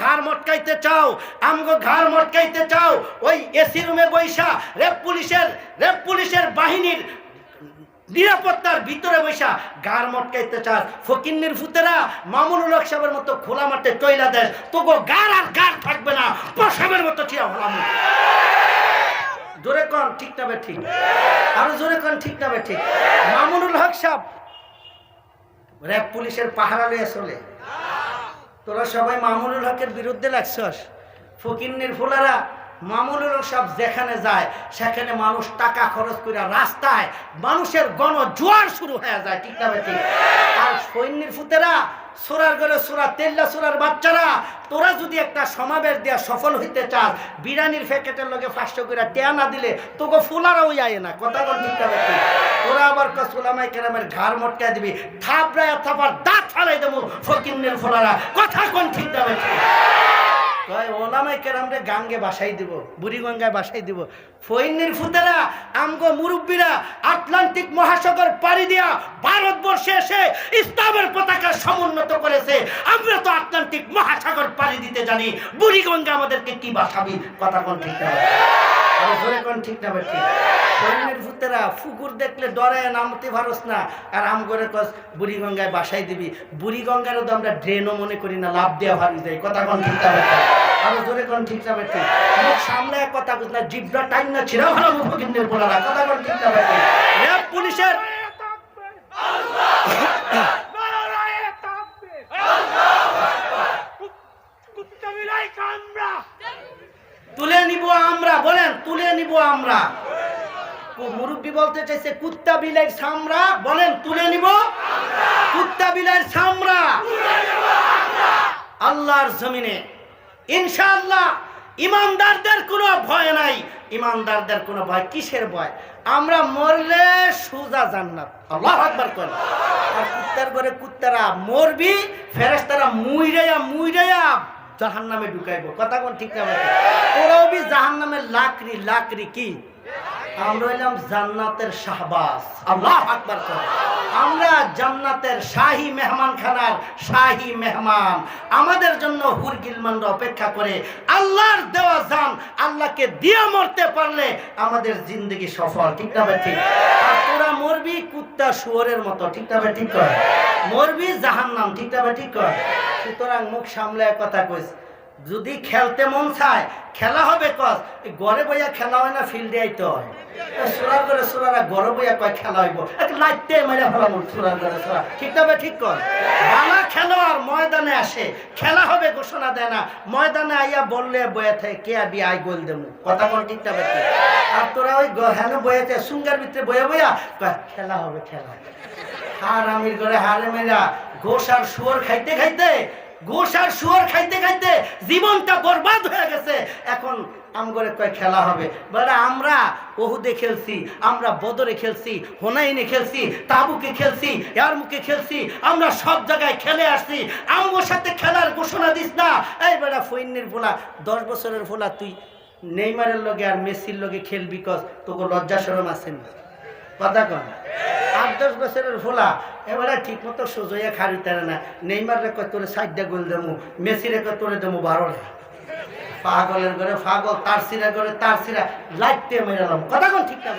ঘাড় মটকাইতে চাও, আমগো ঘাড় মটকাইতে চাও, ওই এসি রুমে বৈশা রেপ পুলিশের বাহিনীর নিরাপত্তার ভিতরে বৈশা গার মটকাইতে চাস, ফকিন্নির ফুতেরা মামুনুল হক সাহেবের মতো খোলা মাঠে চইলা দেশ, তোগো গার আর গার থাকবে না, প্রসাবের মতো চিয়া হলাম। জোরে কন ঠিক না ঠিক, আরো জোরে কন ঠিক না ঠিক। মামুনুল হক সাহেব র্যাব পুলিশের পাহারা লয়ে চলে, তোরা সবাই মামুনুল হকের বিরুদ্ধে লাগছস। ফকিন্নির ফুলারা মামুনুল হক সাহেব যেখানে যায় সেখানে মানুষ টাকা খরচ করে রাস্তায় মানুষের গণজোয়ার শুরু হয়ে যায়, ঠিক না ঠিক। আর সৈন্যের ফুতেরা সোরার ঘরে সোরা তেল্লা সোরার বাচ্চারা, তোরা যদি একটা সমাবেশ দেওয়া সফল হইতে চাস, বিরিয়ানির প্যাকেটের লগে 500 করে টেয়া না দিলে তোকে ফুলারাও আয় না, কথা বল ঠিক না ঠিক। তোরা আবার কসুলামাই কেরামের ঘাড় মটকায় দিবি, থাপড়ায় থাপার দাঁত ফালাই দেবো ফকিন্নির ফুলারা, কথা কোন ঠিক না ঠিক। ওলামাই কেরামরে গাঙ্গে বাসাই দিব, বুড়িগঙ্গায় বাসাই দিব। ফইন্নির ফুতেরা আমগো মুরব্বীরা আটলান্টিক মহাসাগর পাড়ি দিয়া ভারতবর্ষে এসে ইসলামের পতাকা সমুন্নত করেছে, আমরা তো আটলান্টিক মহাসাগর পাড়ি দিতে জানি, বুড়িগঙ্গা আমাদেরকে কি বাসাবি, কথা কোন ঠিক না জোরে কোন ঠিক না ঠিক। ফইন্নির ফুতেরা ফুকুর দেখলে ডরে নামতে পারস না, আর আমগরে কস বুড়িগঙ্গায় বাসাই দিবি, বুড়িগঙ্গারও তো আমরা ড্রেনও মনে করি না, লাভ দেওয়া ভাবি যায়, কথা কোন ঠিক না। আরো জোরে কোন ঠিক না ঠিক। মুখ সামনে কথা বুঝ না, জিব্রা টাইম না ছিড়া ভালো মুখ কিন্তু বলারা, কথা কোন ঠিক না ঠিক। র্যাব পুলিশের তুলে নিব আমরা, বলেন তুলে নিব আমরা। মুরব্বী বলতে চাইছে কুত্তা বিলাই সামরা, বলেন তুলে নিব কুত্তা বিলাই সামরা আল্লাহর জমিনে ইনশাআল্লাহ। ইমানদারদের কোনো ভয় নাই, ইমানদারদের কোনো ভয় কিসের ভয়? আমরা মরলে সোজা জান্নাত, আল্লাহু আকবার করেন। আর কুত্তার ঘরে কুত্তারা মরবি, ফেরেশতারা মুইরাইয়া জাহান্নামে ঢুকাইবো, কথা কোন ঠিক না। ওরাও বি জাহান্নামের লাকড়ি কি, আমরা হইলাম জান্নাতের শাহবাজ, আল্লাহু আকবার করেন। আমরা জান্নাতের শাহী মেহমানখানার শাহী মেহমান, আমাদের জন্য হুর গিলমানরা অপেক্ষা করে। আল্লাহর দেওয়া জান আল্লাহকে দিয়ে মরতে পারলে আমাদের জিন্দগি সফল, ঠিক না ঠিক। আর তোরা মরবি কুত্তা শুয়োরের মতো, ঠিক না ঠিক কর, মরবি জাহান্নাম, ঠিক না ঠিক কর। সুতরাং মুখ সামলায় কথা কইস। যদি খেলতে মন চায় খেলা হবে, কস ঘরে বইয়া খেলা হয় না, ফিল্ডে আইতে হয়। সোরার ঘরে সোরারা ঘরে বইয়া কয় খেলা হইব, লাইতে মেরে ফেলাম সোরার ঘরে সোরা, ঠিক না ঠিক কর। বালা খেলোয়াড় ময়দানে আসে, খেলা হবে ঘোষণা দেয় না, ময়দানে আইয়া বললে বইয়া থাকে কে আবি আই গোল দেবো, কথা কোন ঠিক না ঠিক। আর তোরা ওই হেন বইয়াতে সুঙ্গার ভিতরে বইয়া কয় খেলা হবে খেলা। আর আমির ঘরে হারে মেরা গোশ আর শুয়োর খাইতে খাইতে জীবনটা বরবাদ হয়ে গেছে। এখন আমগরে কয় খেলা হবে, বলে আমরা ওহুদে খেলছি, আমরা বদরে খেলছি, হোনাইনে খেলছি, তাবুকে খেলছি, ইয়ারমুকে খেলছি, আমরা সব জায়গায় খেলে আসছি, আমগোর সাথে খেলার ঘোষণা দিস না। এই বেটা ফইন্নির ফোলা 10 বছরের ফোলা, তুই নেইমারের লগে আর মেসির লগে খেলবি, কস তোকে লজ্জা শরম আছে না, কথা কন। 8-10 বছরের ফোলা এবারে ঠিক মতো সোজা খাড়িতে না, নেইমার রেখে তোরে 60টা গোল দেবো, মেসি রেখে তোরে দেবো 12টা। পাগলের ঘরে পাগল, তার সিরা ঘরে তার সিরা, লাইটতে মেরালাম, কথা কোন ঠিক না।